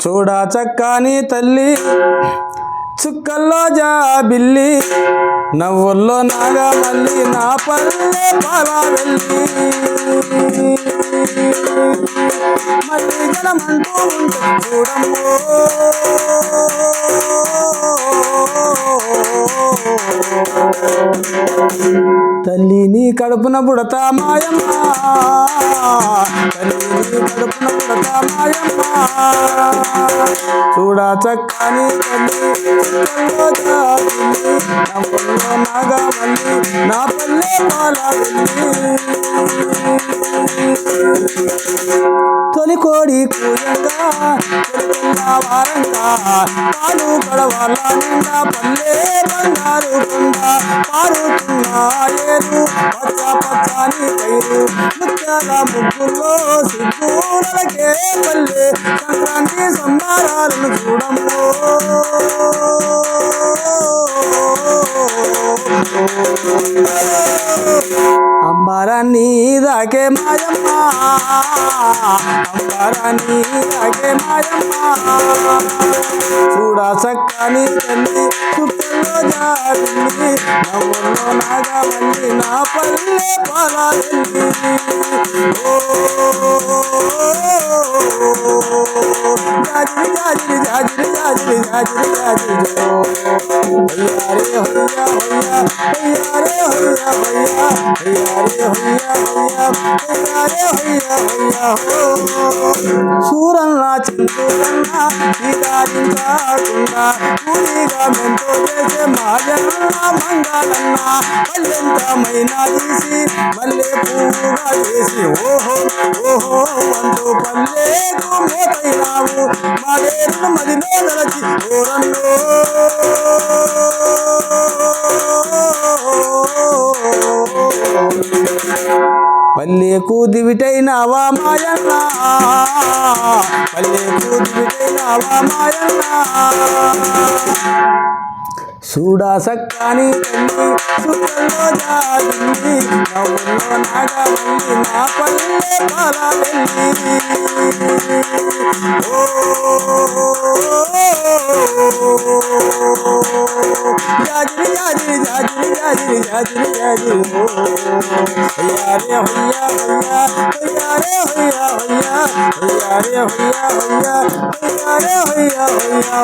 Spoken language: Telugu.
చూడా చక్కని తల్లి చుక్కల్లో జాబిల్లి నవ్వుల్లో నాగా మల్లి నా పల్లె పాలా వెళ్ళి మళ్ళీ జనమంటూ ఉంటే చూడమ్మో తల్లి నీ కడుపున పుడతా మాయమ్మ తల్లి నీ కడుపున పుడతా మాయమ్మ చూడా చక్కని తల్లి చుక్కల్లో జాబిల్లి నవ్వుల్లో నాగా మల్లి నా పల్లె పాలా వెళ్ళి తొలి కోడి కూయంగా తెలుగుండా వారంగా పాలు గడవాల నిండా పల్లె బంగారు కొండ పారుతున్న ఏరు పచ్చ పచ్చని పైరు ముత్యాల ముగ్గుల్లో సిగ్గులకే పల్లె సంక్రాంతి సంబారాలను చూడమ్మో అంబరాన్ని దాకే మాయమ్మ అంబరాన్ని దాకే మాయమ్మ చూడా చక్కని తల్లి చుక్కల్లో జాబిల్లి నవ్వుల్లో నాగా మల్లి నా పల్లె పాలా వెళ్ళి జాజిరి జాజిరి జాజిరి జాజిరి జాజిరి జాజిరి హయ్యారే హయ్యా హయ్యా హయ్యారే హయ్యా హయ్యా హయ్యారే హయ్యా హయ్యా హయ్యారే హయ్యా హయ్యా సూరన్న చింతూరన్న సీతారించకుండా కూలిగా మెంతో చేసే మాజన్న మంగళన్న పల్లెంతమైనా తీసి మల్లె పువ్వుగా చేసి ఓహో ఓహో అంటూ పల్లెకు మోతైనావు మాదేరు మదిలో నరచి ఓరన్నో పల్లెకు దివిటైనావా మాయన్న పల్లెకు దివిటైనావా మాయన్న చూడా సక్కాని తల్లి చుక్కల్లో జాబిల్లి నవ్వుల్లో నాగా మల్లి నా పల్లె పాలా వెళ్ళి జాజిరి జాజిరి జాజిరి జాజిరి జాజిరి జాజిరి హయ్యారే హయ్యా హయ్యా హయ్యారే హయ్యా హయ్యా హయ్యారే హయ్యా హయ్యా హయ్యారే హయ్యా హయ్యా